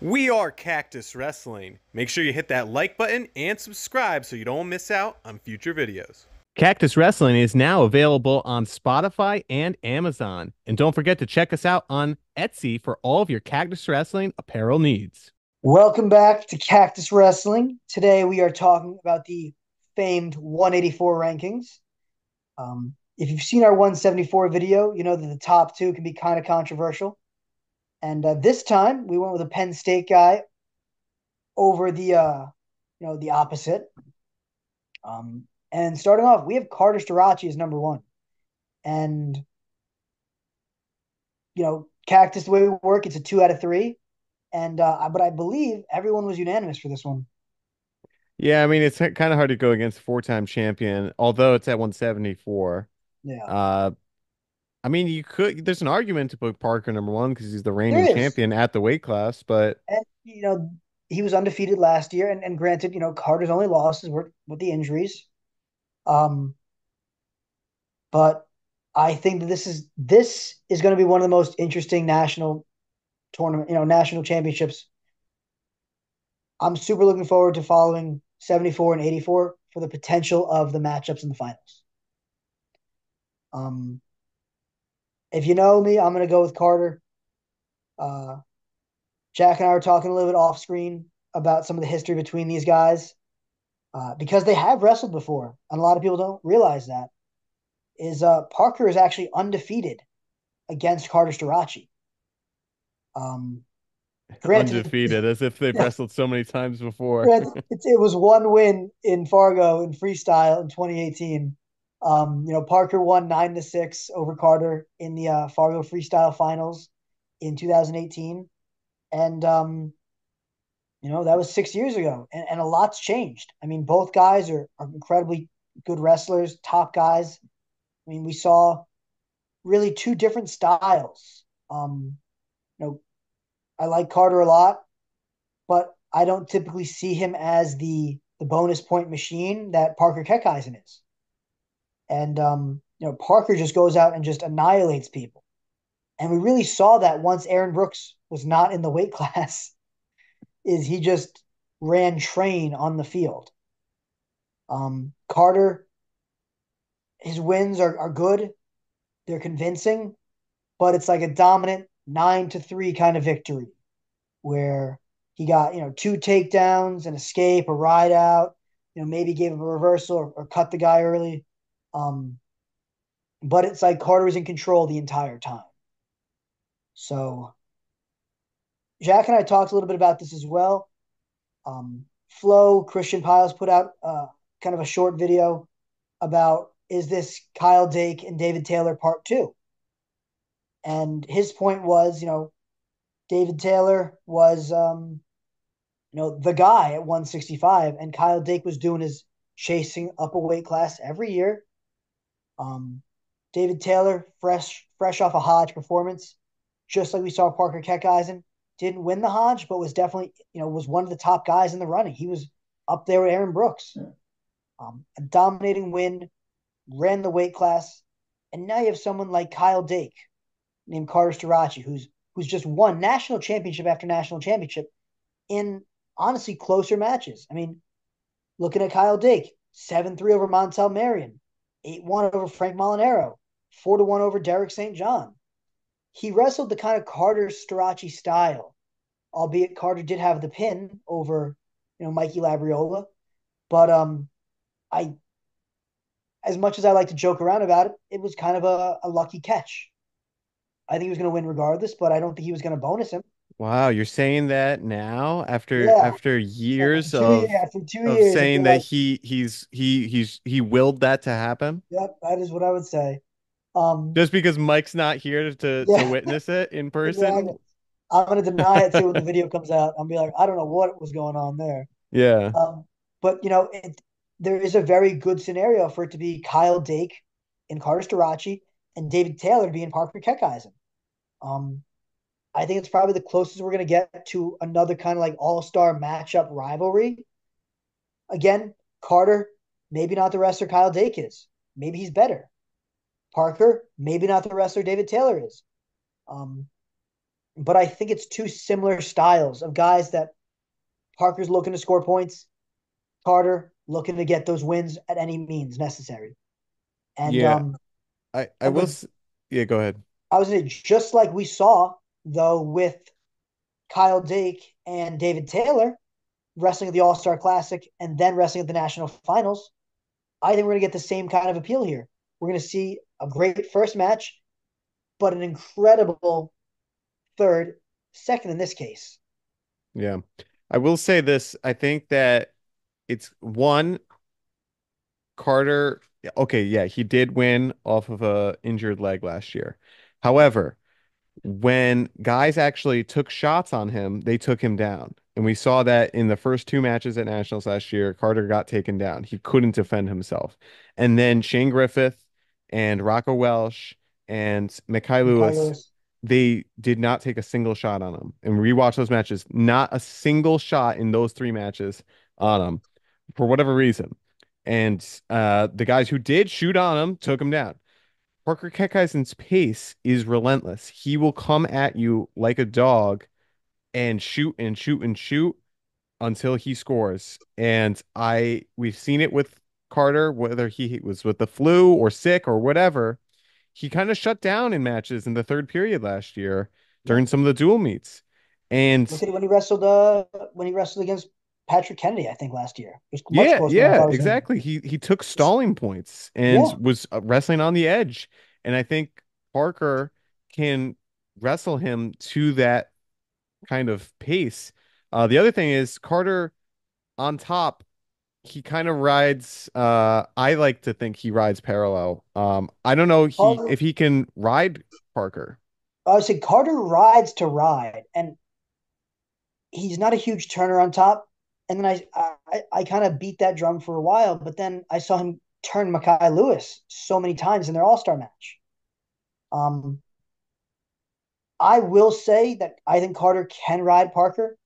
We are Cactus Wrestling. Make sure you hit that like button and subscribe so you don't miss out on future videos. Cactus Wrestling is now available on Spotify and Amazon. And don't forget to check us out on Etsy for all of your Cactus Wrestling apparel needs. Welcome back to Cactus Wrestling. Today we are talking about the famed 184 rankings. If you've seen our 174 video, you know that the top two can be kind of controversial. And this time we went with a Penn State guy over the opposite. And starting off, we have Carter Starachi as number one. And Cactus, the way we work, it's a 2 out of 3. And but I believe everyone was unanimous for this one. Yeah, I mean, it's kind of hard to go against four-time champion, although it's at 174. Yeah, Uh, I mean, there's an argument to put Parker number one because he's the there reigning is. champion at the weight class, but And he was undefeated last year, and granted, Carter's only losses were with the injuries. Um, but I think that this is going to be one of the most interesting national tournament, national championships. I'm super looking forward to following 74 and 84 for the potential of the matchups in the finals. Um, if you know me, I'm going to go with Carter. Uh, Jack and I were talking a little bit off screen about some of the history between these guys. Because they have wrestled before, and a lot of people don't realize that, is Parker is actually undefeated against Carter Starachi. Um, granted, undefeated, as if they've yeah, wrestled so many times before. granted it was one win in Fargo in freestyle in 2018. Parker won 9-6 over Carter in the Fargo freestyle finals in 2018, and that was 6 years ago, and a lot's changed. I mean, both guys are incredibly good wrestlers, top guys. I mean, we saw really two different styles. You know, I like Carter a lot, but I don't typically see him as the bonus point machine that Parker Keckheisen is. And Parker just goes out and just annihilates people. And we really saw that once Aaron Brooks was not in the weight class, is he just ran train on the field. Carter, his wins are good. They're convincing, but it's like a dominant 9-3 kind of victory where he got, two takedowns, an escape, a ride out, maybe gave him a reversal or cut the guy early. Um, but it's like Carter was in control the entire time. So Jack and I talked a little bit about this as well. Flo, Christian Piles put out kind of a short video about, is this Kyle Dake and David Taylor part two? And his point was, David Taylor was, the guy at 165, and Kyle Dake was doing his chasing up a weight class every year. David Taylor, fresh off a Hodge performance, just like we saw Parker Keckheisen, didn't win the Hodge, but was definitely, was one of the top guys in the running. He was up there with Aaron Brooks. A dominating win, ran the weight class, and now you have someone like Kyle Dake, named Carter Starachi, who's just won national championship after national championship in honestly closer matches. I mean, looking at Kyle Dake, 7-3 over Montel Marion, 8-1 over Frank Molinaro, 4-1 over Derek St. John. He wrestled the kind of Carter Starachi style, albeit Carter did have the pin over, Mikey Labriola. But I, as much as I like to joke around about it, it was kind of a lucky catch. I think he was going to win regardless, but I don't think he was going to bonus him. Wow, you're saying that now after Yeah, after years two after two of years, I saying feel that like, he willed that to happen yep, that is what I would say. Um, just because Mike's not here to yeah, witness it in person. exactly. I'm going to deny it too when the video comes out. I'll be like, I don't know what was going on there. Yeah. Um, but there is a very good scenario for it to be Kyle Dake and Carter Starachi and David Taylor being Parker Keckheisen. Um, I think it's probably the closest we're going to get to another kind of like all-star matchup rivalry. Again, Carter, maybe not the wrestler Kyle Dake is. Maybe he's better. Parker, maybe not the wrestler David Taylor is. Um, but I think it's two similar styles of guys that Parker's looking to score points, Carter looking to get those wins at any means necessary. And Yeah, I will. but Yeah, go ahead. I was gonna say, just like we saw though with Kyle Dake and David Taylor wrestling at the All Star Classic and then wrestling at the National Finals, I think we're gonna get the same kind of appeal here. We're gonna see a great first match, but an incredible third, second in this case. Yeah. I will say this. I think that it's one Carter. Okay, yeah, he did win off of a injured leg last year. However, when guys actually took shots on him, they took him down. And we saw that in the first two matches at Nationals last year, Carter got taken down. He couldn't defend himself. And then Shane Griffith and Rocco Welsh and Mikhail Mikhail Lewis, Lewis. they did not take a single shot on him. And rewatch those matches, not a single shot in those three matches on him for whatever reason. And the guys who did shoot on him took him down. Parker Kekaisen's pace is relentless. He will come at you like a dog and shoot and shoot and shoot until he scores. And we've seen it with Carter, whether he was with the flu or sick or whatever. He kind of shut down in matches in the third period last year Yeah. during some of the dual meets. And Look at it when he wrestled against Patrick Kennedy, I think last year. It was much yeah, closer than I yeah, thought it was going to be. exactly. He took stalling points and Yeah. was wrestling on the edge. And I think Parker can wrestle him to that kind of pace. The other thing is Carter on top, he kind of rides I like to think he rides parallel. I don't know Carter, if he can ride Parker. I would say Carter rides to ride, and he's not a huge turner on top. And then I kind of beat that drum for a while, but then I saw him turn Mikhail Lewis so many times in their All Star match. Um, I will say that I think Carter can ride Parker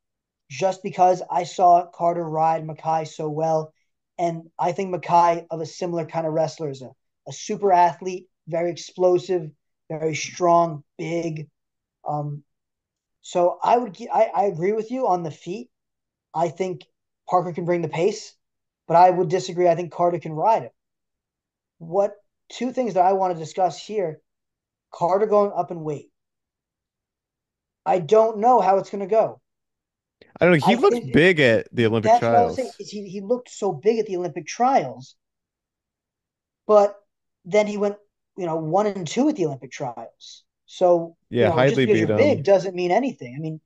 just because I saw Carter ride Mackay so well. And I think Mackay of a similar kind of wrestler is a super athlete, very explosive, very strong, big. Um, so I agree with you on the feet. I think Parker can bring the pace, but I would disagree. I think Carter can ride it. What two things that I want to discuss here? Carter going up in weight. I don't know how it's going to go. I don't know. He I looked think big at the Olympic that's what I was saying. trials. Is he looked so big at the Olympic trials, but then he went 1-2 at the Olympic trials. So Yeah, just Heidley because beat you're big him. doesn't mean anything. I mean,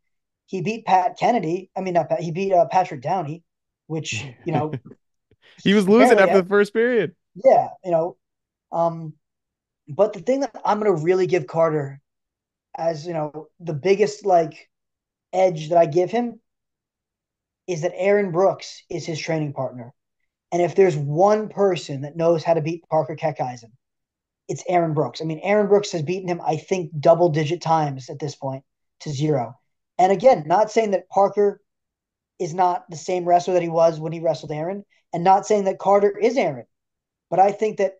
he beat Pat Kennedy. I mean, not Pat. He beat Patrick Downey, which He was losing barely. after the first period. Yeah. Um, but the thing that I'm gonna really give Carter as the biggest edge that I give him is that Aaron Brooks is his training partner. And if there's one person that knows how to beat Parker Keckeisen, it's Aaron Brooks. I mean, Aaron Brooks has beaten him, I think, double-digit times at this point to 0. And again, not saying that Parker is not the same wrestler that he was when he wrestled Aaron, and not saying that Carter is Aaron, but I think that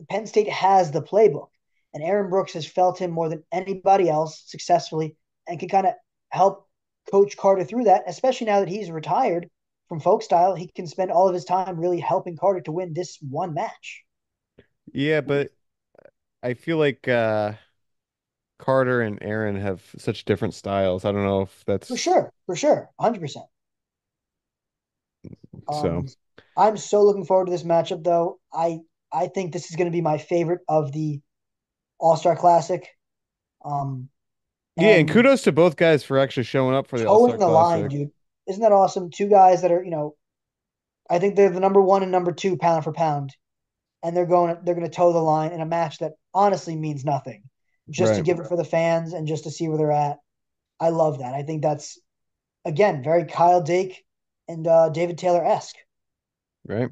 Penn State has the playbook, and Aaron Brooks has felt him more than anybody else successfully and can kind of help coach Carter through that, especially now that he's retired from folk style. He can spend all of his time really helping Carter to win this one match. Yeah, but I feel like Carter and Aaron have such different styles. I don't know if that's For sure, 100%. so. I'm so looking forward to this matchup, though. I think this is going to be my favorite of the All Star Classic. Um, Yeah, and and kudos to both guys for actually showing up for the towing All-Star the line, Classic. dude. Isn't that awesome? Two guys that are, I think they're the number one and number two pound for pound, and they're going to toe the line in a match that honestly means nothing, just to Right, give it for the fans and just to see where they're at. I love that. I think that's again very Kyle Dake and David Taylor esque. right.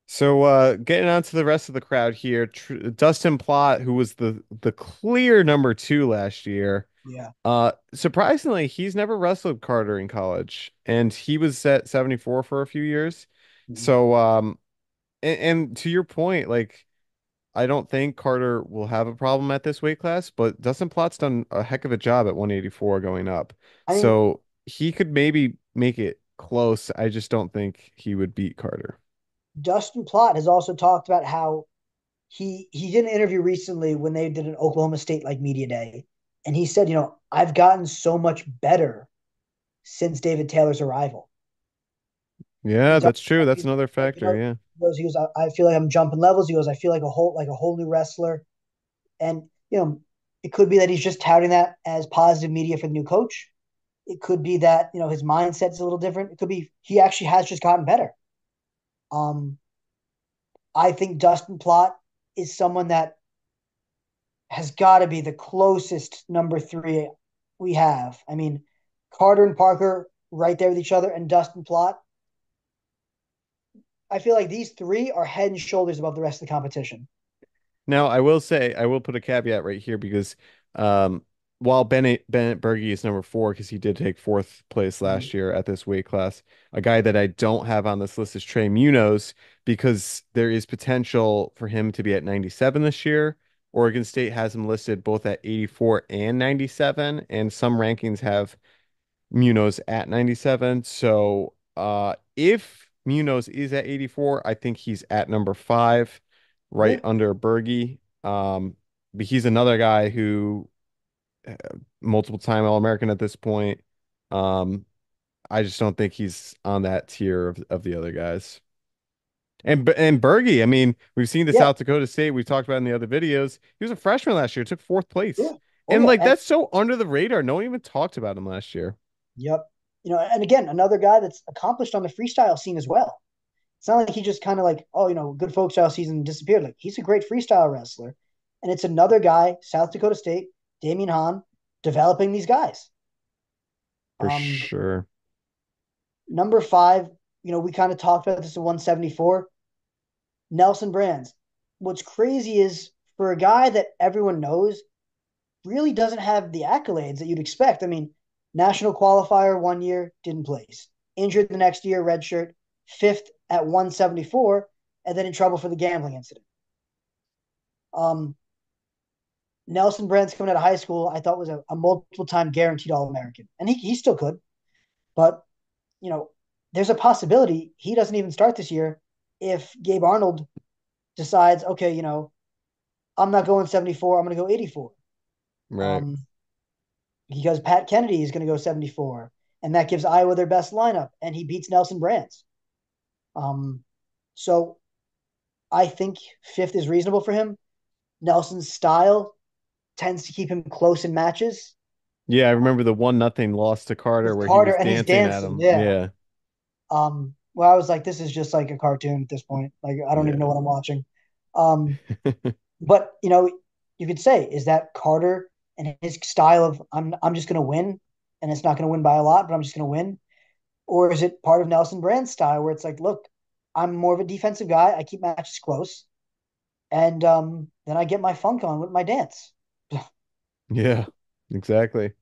So getting on to the rest of the crowd here, Dustin Plott, who was the clear number two last year. Yeah. Surprisingly, he's never wrestled Carter in college, and he was at 74 for a few years. Mhm. So and to your point, like I don't think Carter will have a problem at this weight class, but Dustin Plott's done a heck of a job at 184 going up. I mean, So he could maybe make it close. I just don't think he would beat Carter. Dustin Plott has also talked about how he did an interview recently when they did an Oklahoma State like media day, and he said, I've gotten so much better since David Taylor's arrival. Yeah, He that's talked true. about, That's another like, factor. Yeah. I feel like I'm jumping levels. He goes, I feel like a whole new wrestler. And it could be that he's just touting that as positive media for the new coach. It could be that his mindset's a little different. It could be he actually has just gotten better. Um, I think Dustin Plott is someone that has got to be the closest number three we have. I mean, Carter and Parker right there with each other, and Dustin Plott. I feel like these three are head and shoulders above the rest of the competition. Now, I will say, I will put a caveat right here because um, while Bennett Berge is number 4 because he did take fourth place last year at this weight class, a guy that I don't have on this list is Trey Munoz because there is potential for him to be at 97 this year. Oregon State has him listed both at 84 and 97, and some rankings have Munoz at 97. So if Munoz is at 84, I think he's at number 5, right Yeah, under Berge. But he's another guy who multiple time All-American at this point. Um, I just don't think he's on that tier of the other guys. And Berge, I mean, we've seen the yeah, South Dakota State we've talked about in the other videos. He was a freshman last year, took fourth yeah. place. Oh And yeah, like and that's so under the radar. No one even talked about him last year. yep. And again, another guy that's accomplished on the freestyle scene as well. It's not like he just kind of like, oh, good folk style season disappeared. Like he's a great freestyle wrestler. And it's another guy, South Dakota State, Damian Hahn, developing these guys. For Um, sure. Number 5, we kind of talked about this at 174. Nelson Brands. What's crazy is for a guy that everyone knows really doesn't have the accolades that you'd expect. I mean, national qualifier 1 year, didn't place. Injured the next year, redshirt, fifth at 174, and then in trouble for the gambling incident. Um, Nelson Brands coming out of high school, I thought was a multiple time guaranteed All American, and he still could. But you know, there's a possibility he doesn't even start this year if Gabe Arnold decides, okay, I'm not going 74, I'm going to go 84. Right. Um, because Pat Kennedy is going to go 74, and that gives Iowa their best lineup, and he beats Nelson Brands. Um, so I think fifth is reasonable for him. Nelson's style tends to keep him close in matches. Yeah, I remember the 1-0 loss to Carter With where he Carter was and he's dancing at dancing, him. yeah. Yeah. Well, I was like, this is just like a cartoon at this point. Like, I don't even know Yeah. what I'm watching. Um, but you could say, is that Carter and his style of I'm just gonna win, and it's not gonna win by a lot, but I'm just gonna win? Or is it part of Nelson Brand's style where it's like, look, I'm more of a defensive guy, I keep matches close, and then I get my funk on with my dance. Yeah, exactly.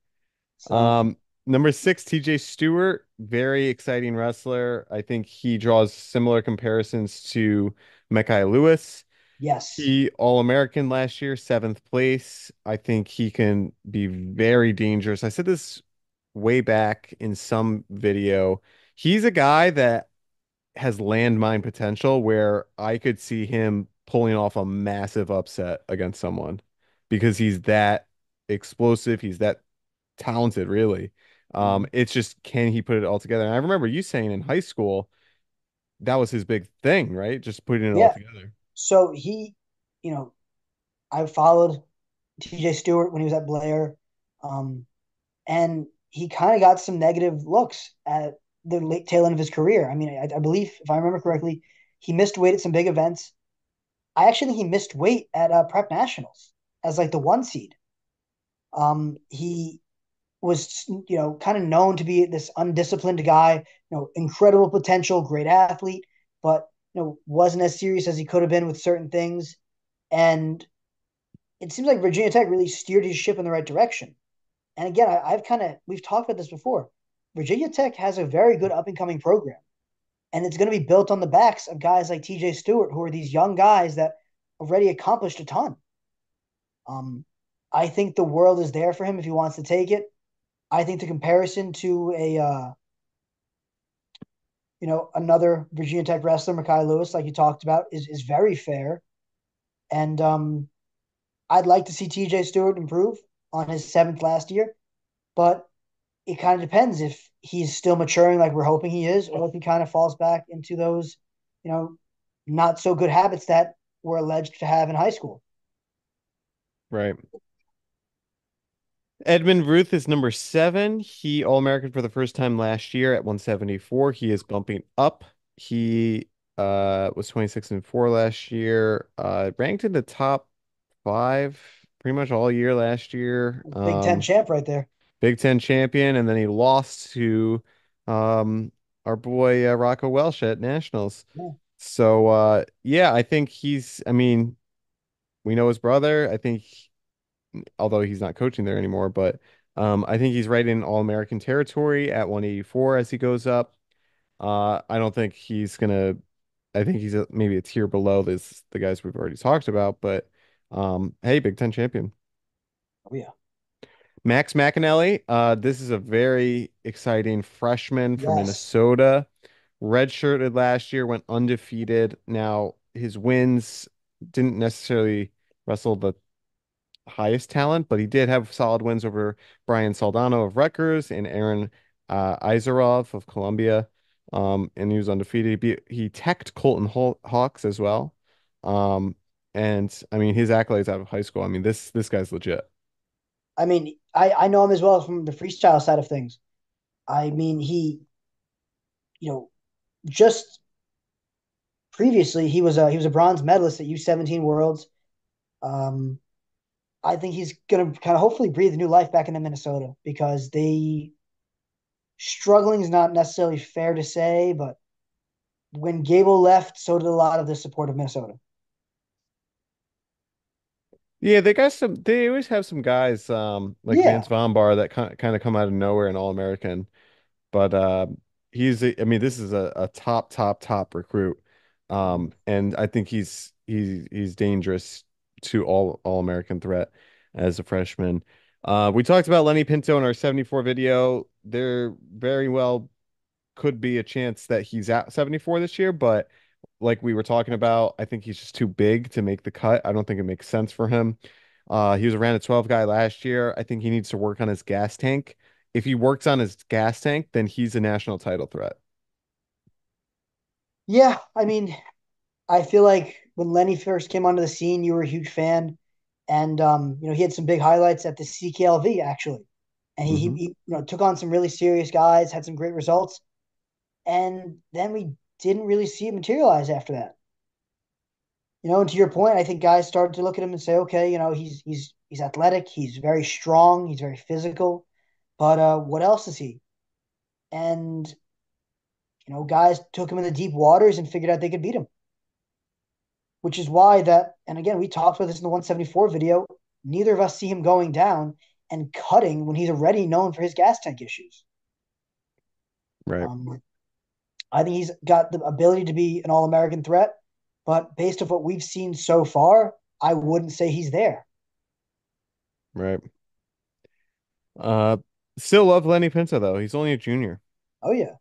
So Um, Number 6, TJ Stewart, very exciting wrestler. I think he draws similar comparisons to Mekhi Lewis. yes. He All-American last year, 7th place. I think he can be very dangerous. I said this way back in some video. He's a guy that has landmine potential where I could see him pulling off a massive upset against someone because he's that explosive, he's that talented, really. Mhm. It's just can he put it all together? And I remember you saying in high school that was his big thing, right? Just putting it all Yeah. together. So you know, I followed TJ Stewart when he was at Blair. Um, and he kind of got some negative looks at the late tail end of his career. I mean, I believe, if I remember correctly, he missed weight at some big events. I actually think he missed weight at Prep Nationals as like the 1 seed. He was, kind of known to be this undisciplined guy, incredible potential, great athlete, but, wasn't as serious as he could have been with certain things. And it seems like Virginia Tech really steered his ship in the right direction. And again, we've talked about this before. Virginia Tech has a very good up and coming program, and it's going to be built on the backs of guys like TJ Stewart, who are these young guys that already accomplished a ton. Um, I think the world is there for him if he wants to take it. I think the comparison to another Virginia Tech wrestler, Mekhi Lewis, like you talked about, is very fair. And I'd like to see TJ Stewart improve on his seventh last year, but it kind of depends if he's still maturing like we're hoping he is, or if he kind of falls back into those, you know, not so good habits that were alleged to have in high school. Right. Edmund Ruth is number 7. He All-American for the first time last year at 174. He is bumping up. He was 26-4 last year. Ranked in the top 5 pretty much all year last year. Big Ten champ right there. Big Ten champion, and then he lost to um our boy Rocco Welsh at Nationals. Yeah. So yeah, I think I mean, we know his brother. I think although he's not coaching there anymore, but I think he's right in All-American territory at 184 as he goes up. I don't think he's gonna. I think he's maybe a tier below the guys we've already talked about, but hey, Big Ten champion. Oh yeah. Max McAnally, this is a very exciting freshman from Yes. Minnesota. Redshirted last year, went undefeated. Now his wins didn't necessarily wrestle the highest talent, but he did have solid wins over Brian Soldano of Rutgers and Aaron Izarov of Columbia. And he was undefeated. He teched Colton Hawks as well. Um, and I mean his accolades out of high school. I mean this guy's legit. I mean, I know him as well from the freestyle side of things. I mean, you know, just previously he was a bronze medalist at U17 Worlds. Um, I think he's gonna kind of hopefully breathe new life back into Minnesota because they struggling is not necessarily fair to say, but when Gable left, so did a lot of the support of Minnesota. Yeah, they got some. They always have some guys, like Yeah, Vance Von Bar that kind of come out of nowhere and All American. But I mean, this is a top recruit. And I think he's dangerous to All American threat as a freshman. We talked about Lenny Pinto in our 74 video. There very well could be a chance that he's at 74 this year, but like we were talking about, I think he's just too big to make the cut. I don't think it makes sense for him. He was around a 12 guy last year. I think he needs to work on his gas tank. If he works on his gas tank, then he's a national title threat. yeah. I mean, I feel like when Lenny first came onto the scene, you were a huge fan, and he had some big highlights at the CKLV actually, and Hmm. took on some really serious guys, had some great results, and then we didn't really see it materialize after that. And to your point, I think guys started to look at him and say, okay, he's athletic, he's very strong, he's very physical, but what else is he? And guys took him in the deep waters and figured out they could beat him, which is why that. And again, we talked about this in the 174 video. Neither of us see him going down and cutting when he's already known for his gas tank issues. Right, Um, I think he's got the ability to be an All-American threat, but based off what we've seen so far, I wouldn't say he's there. right. Uh, Still love Lenny Pinto though. He's only a junior. Oh yeah,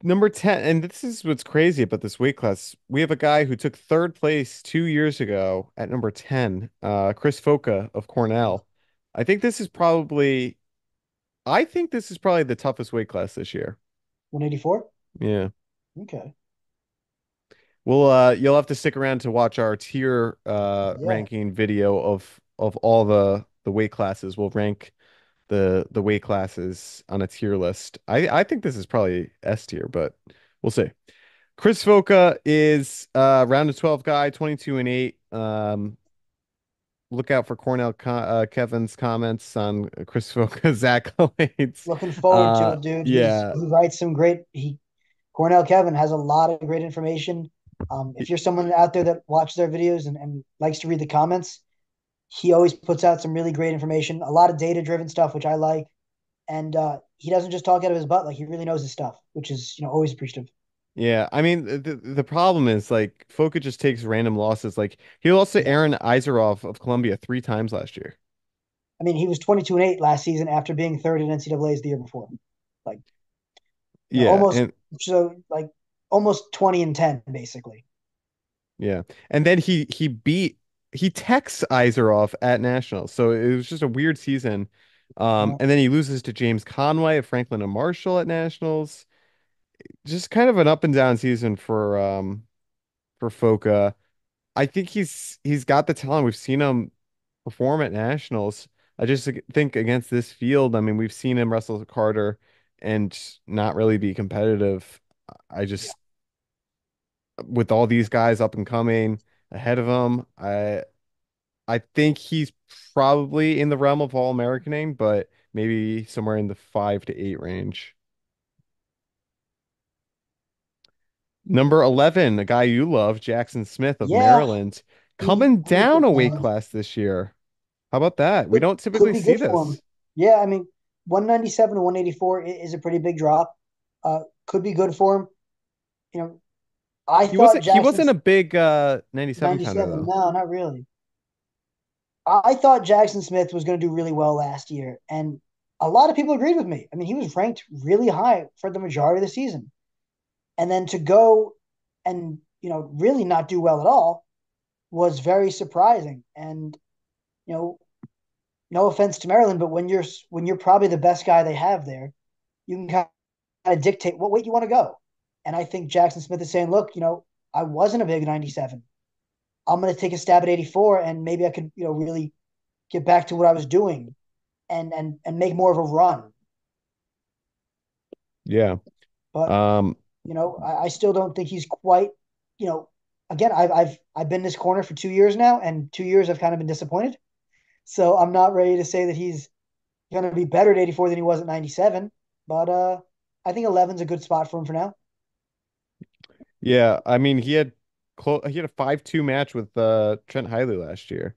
Number 10, and this is what's crazy about this weight class. We have a guy who took third place 2 years ago at number 10, Chris Foca of Cornell. I think this is probably, I think this is probably the toughest weight class this year. 184. Yeah. Okay. You'll have to stick around to watch our tier Yeah. ranking video of all the weight classes. We'll rank the weight classes on a tier list. I think this is probably S tier, but we'll see. Chris Foca is round of 12 guy, 22-8. Look out for Kevin's comments on Chris Foca's accolades. Looking forward to it, dude. Yeah. He writes some great. Cornell Kevin has a lot of great information. If you're someone out there that watches their videos and likes to read the comments, he always puts out some really great information. A lot of data driven stuff, which I like. And he doesn't just talk out of his butt; like he really knows his stuff, which is always appreciative. Yeah, I mean the problem is like Foka just takes random losses. Like he lost to Yeah. Aaron Izerov of Columbia 3 times last year. I mean, he was 22-8 last season after being third in NCAA's the year before. Like, Yeah, almost and so like almost 20-10 basically. yeah, and then he techs Izerov at nationals, so it was just a weird season. Yeah. And then he loses to James Conway of Franklin and Marshall at nationals. Just kind of an up and down season for Foka. I think he's got the talent. We've seen him perform at nationals. I just think against this field, I mean, we've seen him wrestle with Carter and not really be competitive. I Yeah. just with all these guys up and coming ahead of him, I think he's probably in the realm of All-Americaning, but maybe somewhere in the 5 to 8 range. Number 11, a guy you love, Jackson Smith of Yeah, Maryland, he coming I'm a down big a fan weight of. class this year. How about that? We Could don't could typically be see good for him. this. Yeah, I mean, 197 to 184 is a pretty big drop. Could be good for him. You know, I thought He wasn't Jackson's a big 97 pounder 97. though. No, not really. I thought Jackson Smith was going to do really well last year, and a lot of people agreed with me. I mean, he was ranked really high for the majority of the season, and then to go and really not do well at all was very surprising. And you know, no offense to Maryland, but when you're probably the best guy they have there, you can kind of dictate what weight you want to go. And I think Jackson Smith is saying, look, I wasn't a big 97. I'm going to take a stab at 84, and maybe I could, really get back to what I was doing and make more of a run. Yeah. But Um, I still don't think he's quite. You know, again, I've been in this corner for 2 years now, and 2 years I've kind of been disappointed. So I'm not ready to say that he's going to be better at 84 than he was at 97. But I think 11's a good spot for him for now. yeah, I mean he had a 5-2 match with Trent Hiley last year.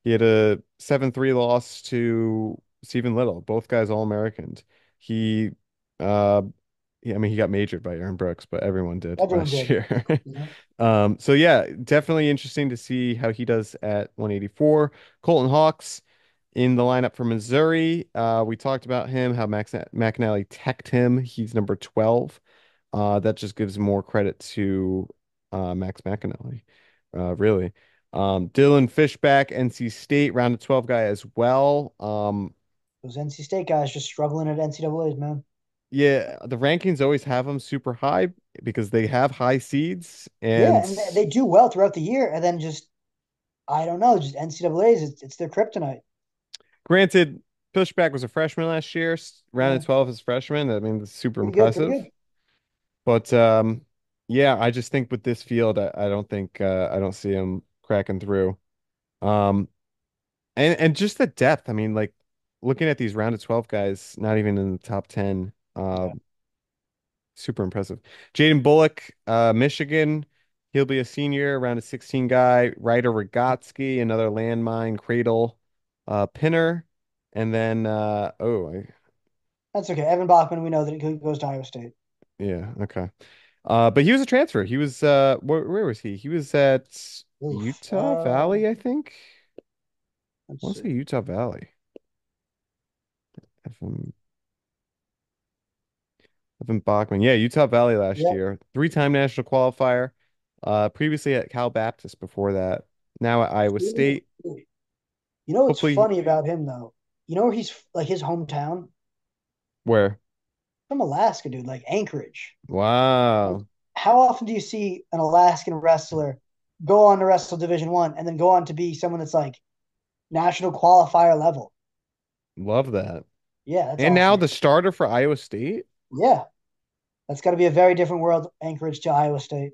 He had a 7-3 loss to Stephen Little, both guys All-Americans. He uh I mean he got majored by Aaron Brooks, but everyone did Everyone last did. year. You know? So yeah, definitely interesting to see how he does at 184. Colton Hawks in the lineup for Missouri. We talked about him, how Max McAnally teched him. He's number 12. That just gives more credit to Max McAnally, really. Dylan Fishback, NC State, round of 12 guy as well. Those NC State guys just struggling at NCAA's, man. Yeah, the rankings always have them super high because they have high seeds. Yeah, And and they do well throughout the year, and then just I don't know, just NCAA's, it's their kryptonite. granted, Fishback was a freshman last year, round Yeah, of 12 as freshman. I mean, that's super pretty good, pretty impressive. good. But yeah, I just think with this field, I don't think I don't see him cracking through. Um, and just the depth. I mean, like looking at these round of 12 guys, not even in the top 10. Yeah, Super impressive. Jaden Bullock, Michigan. He'll be a senior, around a 16 guy. Ryder Rogotsky, another landmine cradle pinner. And then that's okay. Evan Bachman, we know that he goes to Iowa State. yeah, okay. But he was a transfer. He was where was he? He was at Oof. Utah Valley, I think. I Let's want to say see. Utah Valley. Evan, Evan Bachman. Yeah, Utah Valley last Yeah, year. 3-time national qualifier. Previously at Cal Baptist before that. Now at Iowa ooh, State. ooh. You know what's Hopefully, funny about him though? You know where he's like his hometown where? from Alaska, dude, like Anchorage. Like, Wow. how often do you see an Alaskan wrestler go on to wrestle Division One and then go on to be someone that's like national qualifier level? Love that. Yeah, that's And now awesome. the starter for Iowa State. Yeah, that's got to be a very different world, Anchorage to Iowa State.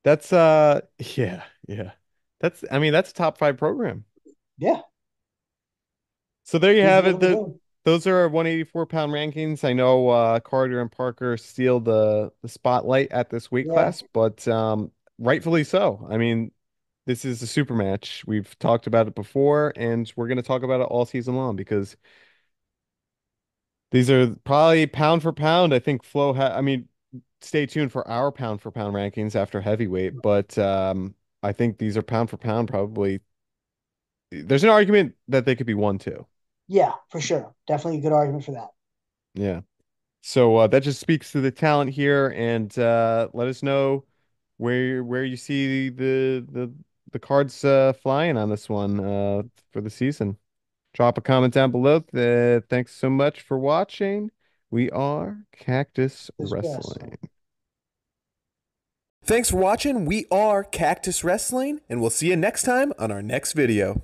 That's yeah, yeah. That's I mean, that's a top 5 program. Yeah, So there you he's have it. definitely good. Those are our 184-pound rankings. I know Carter and Parker steal the spotlight at this weight Yeah, class, but rightfully so. I mean, this is a super match. We've talked about it before, and we're going to talk about it all season long because these are probably pound for pound. I think Flo I mean, stay tuned for our pound for pound rankings after heavyweight, but I think these are pound for pound probably. There's an argument that they could be 1-2. Yeah, for sure. Definitely a good argument for that. Yeah. So that just speaks to the talent here, and let us know where you see the cards flying on this one for the season. Drop a comment down below. Thanks so much for watching. We are Cactus This wrestling. Wrestling. Thanks for watching. We are Cactus Wrestling, and we'll see you next time on our next video.